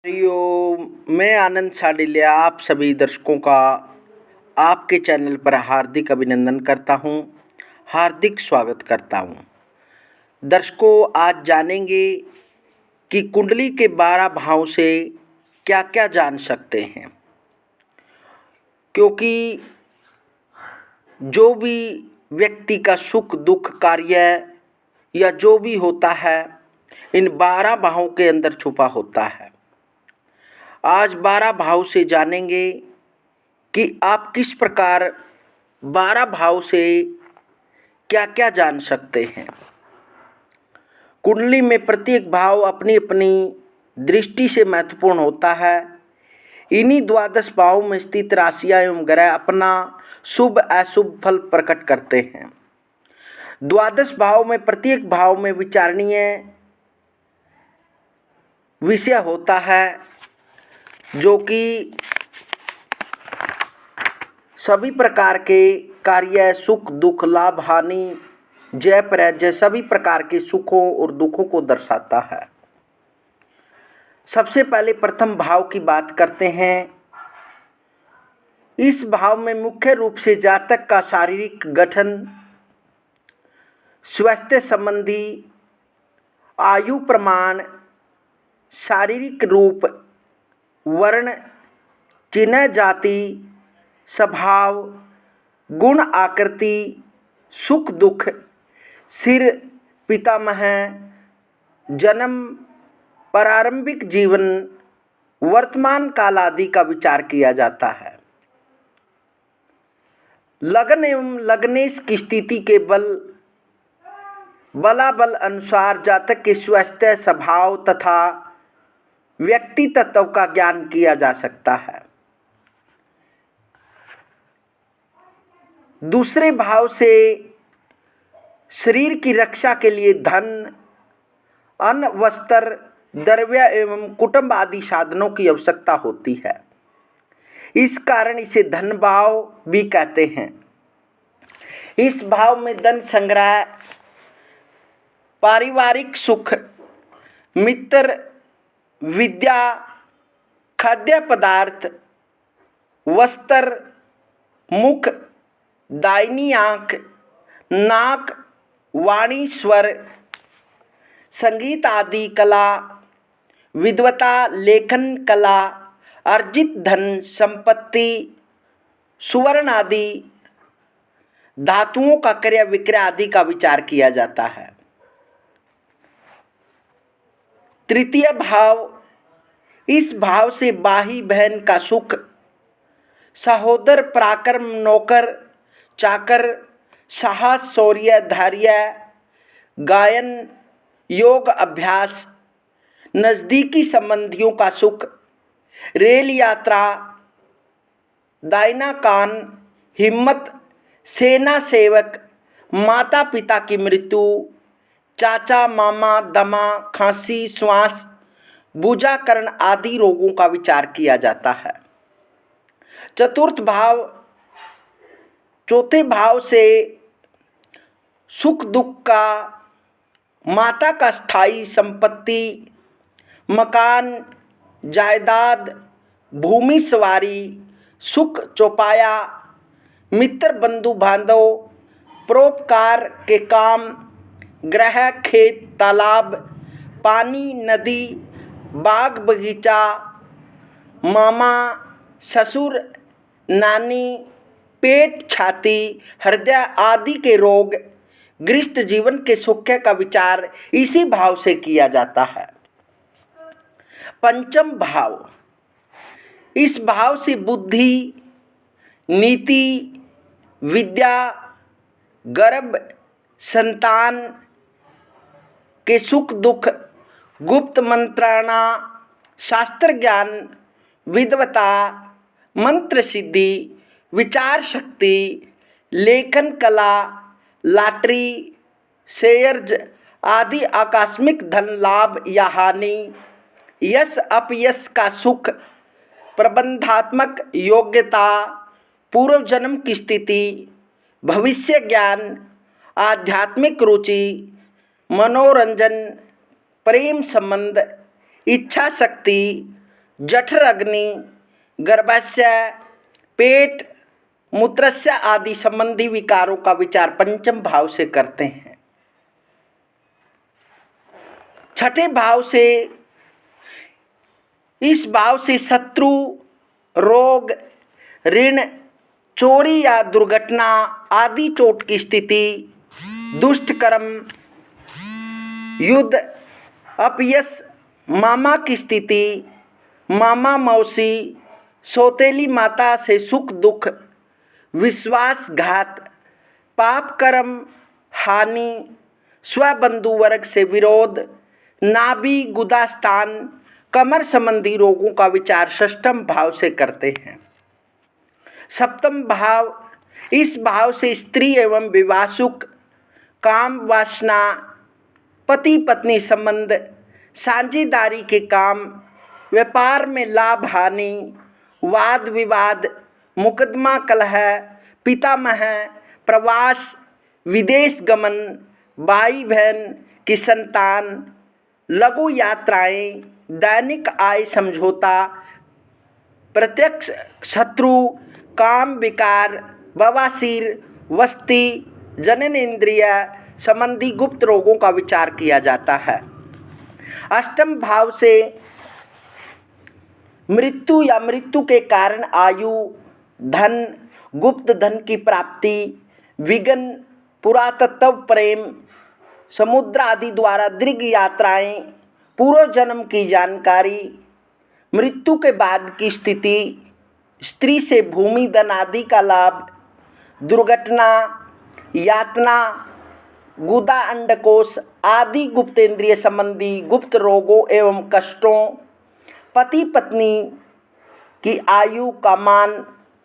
मैं आनंद साडिल्या आप सभी दर्शकों का आपके चैनल पर हार्दिक अभिनंदन करता हूं, हार्दिक स्वागत करता हूं। दर्शकों, आज जानेंगे कि कुंडली के 12 भाव से क्या क्या जान सकते हैं, क्योंकि जो भी व्यक्ति का सुख दुख कार्य या जो भी होता है इन 12 भावों के अंदर छुपा होता है। आज 12 भाव से जानेंगे कि आप किस प्रकार 12 भाव से क्या क्या जान सकते हैं। कुंडली में प्रत्येक भाव अपनी अपनी दृष्टि से महत्वपूर्ण होता है। इन्हीं द्वादश भावों में स्थित राशियां एवं ग्रह अपना शुभ अशुभ फल प्रकट करते हैं। द्वादश भाव में प्रत्येक भाव में विचारणीय विषय होता है, जो कि सभी प्रकार के कार्य, सुख दुख, लाभ हानि, जय पराजय सभी प्रकार के सुखों और दुखों को दर्शाता है। सबसे पहले प्रथम भाव की बात करते हैं। इस भाव में मुख्य रूप से जातक का शारीरिक गठन, स्वास्थ्य संबंधी, आयु प्रमाण, शारीरिक रूप, वर्ण, चिन्ह, जाति, स्वभाव, गुण, आकृति, सुख दुख, सिर, पितामह, जन्म, प्रारंभिक जीवन, वर्तमान काल आदि का विचार किया जाता है। लग्न एवं लग्नेश की स्थिति के बलाबल अनुसार जातक के स्वास्थ्य, स्वभाव तथा व्यक्ति तत्व का ज्ञान किया जा सकता है। दूसरे भाव से शरीर की रक्षा के लिए धन, अन्न, वस्त्र, द्रव्य एवं कुटुंब आदि साधनों की आवश्यकता होती है। इस कारण इसे धन भाव भी कहते हैं। इस भाव में धन संग्रह, पारिवारिक सुख, मित्र, विद्या, खाद्य पदार्थ, वस्त्र, मुख, दाहिनी आँख, नाक, वाणी, स्वर, संगीत आदि कला, विद्वता, लेखन कला, अर्जित धन, संपत्ति, सुवर्ण आदि धातुओं का क्रय विक्रय आदि का विचार किया जाता है। तृतीय भाव, इस भाव से भाई बहन का सुख, सहोदर, पराक्रम, नौकर चाकर, साहस, शौर्य, धैर्य, गायन, योग अभ्यास, नज़दीकी संबंधियों का सुख, रेल यात्रा, दाहिना कान, हिम्मत, सेना सेवक, माता पिता की मृत्यु, चाचा मामा, दमा, खांसी, श्वास, बुझाकरण आदि रोगों का विचार किया जाता है। चतुर्थ भाव, चौथे भाव से सुख दुख का, माता का स्थायी संपत्ति, मकान, जायदाद, भूमि सवारी, सुख चौपाया, मित्र, बंधु बांधव, परोपकार के काम, ग्रह, खेत, तालाब, पानी, नदी, बाग बगीचा, मामा, ससुर, नानी, पेट, छाती, हृदय आदि के रोग, गृहस्थ जीवन के सुख का विचार इसी भाव से किया जाता है। पंचम भाव, इस भाव से बुद्धि, नीति, विद्या, गर्भ, संतान के सुख दुख, गुप्त मंत्राणा, शास्त्र ज्ञान, विद्वता, मंत्र सिद्धि, विचार शक्ति, लेखन कला, लॉटरी, शेयर्स आदि आकस्मिक धन लाभ या हानि, यश अपयश का सुख, प्रबंधात्मक योग्यता, पूर्व जन्म की स्थिति, भविष्य ज्ञान, आध्यात्मिक रुचि, मनोरंजन, प्रेम संबंध, इच्छा शक्ति, जठर अग्नि, गर्भाशय, पेट, मूत्रस्य आदि संबंधी विकारों का विचार पंचम भाव से करते हैं। छठे भाव से, इस भाव से शत्रु, रोग, ऋण, चोरी या दुर्घटना आदि चोट की स्थिति, दुष्ट कर्म, युद्ध, अपयश, मामा की स्थिति, मामा मौसी, सौतेली माता से सुख दुख, विश्वासघात, पाप कर्म, हानि, स्वबंधु वर्ग से विरोध, नाभि गुदास्थान, कमर संबंधी रोगों का विचार षष्ठम भाव से करते हैं। सप्तम भाव, इस भाव से स्त्री एवं विवाह सुख, काम वासना, पति पत्नी संबंध, साझेदारी के काम, व्यापार में लाभ हानि, वाद विवाद, मुकदमा कलह, पितामह, प्रवास, विदेश गमन, भाई बहन की संतान, लघु यात्राएं, दैनिक आय समझौता, प्रत्यक्ष शत्रु, काम विकार, बवासीर, वस्ती, जननेंद्रिय संबंधी गुप्त रोगों का विचार किया जाता है। अष्टम भाव से मृत्यु या मृत्यु के कारण आयु, धन, गुप्त धन की प्राप्ति, विघ्न, पुरातत्व प्रेम, समुद्र आदि द्वारा दीर्घ यात्राएं, पूर्व जन्म की जानकारी, मृत्यु के बाद की स्थिति, स्त्री से भूमि धन आदि का लाभ, दुर्घटना, यातना, गुदा अंडकोश आदि गुप्तेंद्रिय संबंधी गुप्त रोगों एवं कष्टों, पति पत्नी की आयु का मान,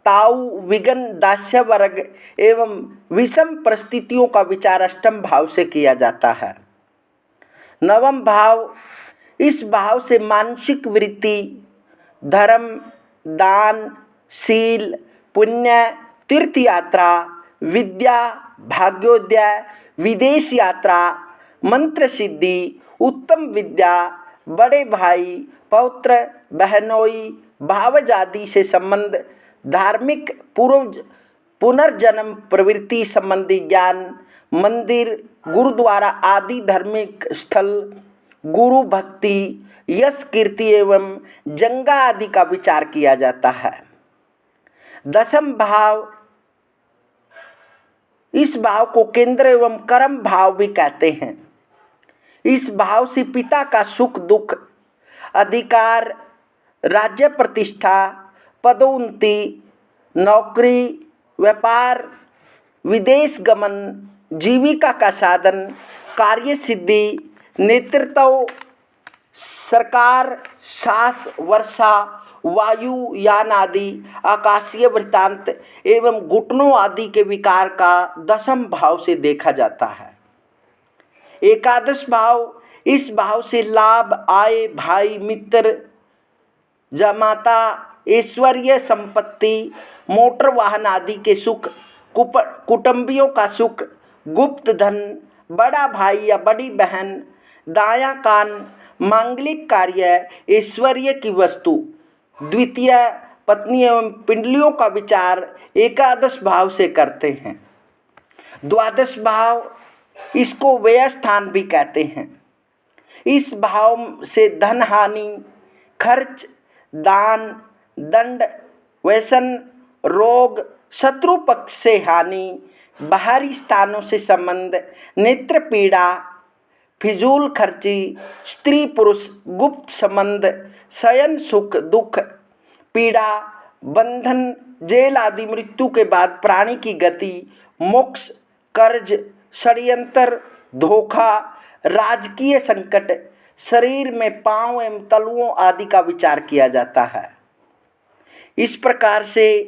ताऊ, विघ्न, दास्य वर्ग एवं विषम परिस्थितियों का विचार अष्टम भाव से किया जाता है। नवम भाव, इस भाव से मानसिक वृत्ति, धर्म, दान, शील, पुण्य, तीर्थ यात्रा, विद्या, भाग्योदय, विदेश यात्रा, मंत्र सिद्धि, उत्तम विद्या, बड़े भाई, पौत्र, बहनोई, भावज आदि से संबंध, धार्मिक पुनर्जन्म प्रवृत्ति संबंधी ज्ञान, मंदिर, गुरुद्वारा आदि धार्मिक स्थल, गुरु भक्ति, यश कीर्ति एवं जंगा आदि का विचार किया जाता है। दसम भाव, इस भाव को केंद्र एवं कर्म भाव भी कहते हैं। इस भाव से पिता का सुख दुख, अधिकार, राज्य प्रतिष्ठा, पदोन्नति, नौकरी, व्यापार, विदेश गमन, जीविका का साधन, कार्य सिद्धि, नेतृत्व, सरकार, सास, वर्षा, वायु यान आदि, आकाशीय वृत्तांत एवं घुटनों आदि के विकार का दसम भाव से देखा जाता है। एकादश भाव, इस भाव से लाभ, आय, भाई, मित्र, जमाता, ऐश्वर्य, संपत्ति, मोटर वाहन आदि के सुख, कुटुंबियों का सुख, गुप्त धन, बड़ा भाई या बड़ी बहन, दायां कान, मांगलिक कार्य, ऐश्वर्य की वस्तु, द्वितीय पत्नी एवं पिंडलियों का विचार एकादश भाव से करते हैं। द्वादश भाव, इसको व्यय स्थान भी कहते हैं। इस भाव से धन हानि, खर्च, दान, दंड, व्यसन, रोग, शत्रु पक्ष से हानि, बाहरी स्थानों से संबंध, नेत्र पीड़ा, फिजूल खर्ची, स्त्री पुरुष गुप्त संबंध, शयन सुख दुख, पीड़ा, बंधन, जेल आदि, मृत्यु के बाद प्राणी की गति, मोक्ष, कर्ज, षड्यंत्र, धोखा, राजकीय संकट, शरीर में पांव एवं तलुओं आदि का विचार किया जाता है। इस प्रकार से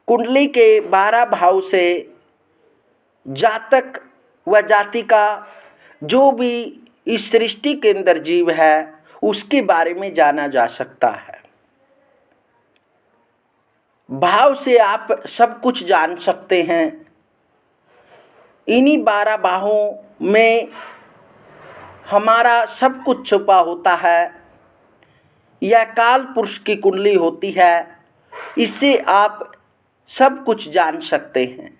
कुंडली के 12 भाव से जातक व जातिका जो भी इस सृष्टि के अंदर जीव है उसके बारे में जाना जा सकता है। भाव से आप सब कुछ जान सकते हैं। इन्हीं 12 भावों में हमारा सब कुछ छुपा होता है। यह काल पुरुष की कुंडली होती है। इससे आप सब कुछ जान सकते हैं।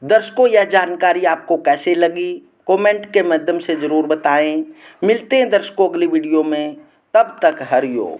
दर्शकों, यह जानकारी आपको कैसे लगी कमेंट के माध्यम से ज़रूर बताएं। मिलते हैं दर्शकों अगली वीडियो में, तब तक हरिओम।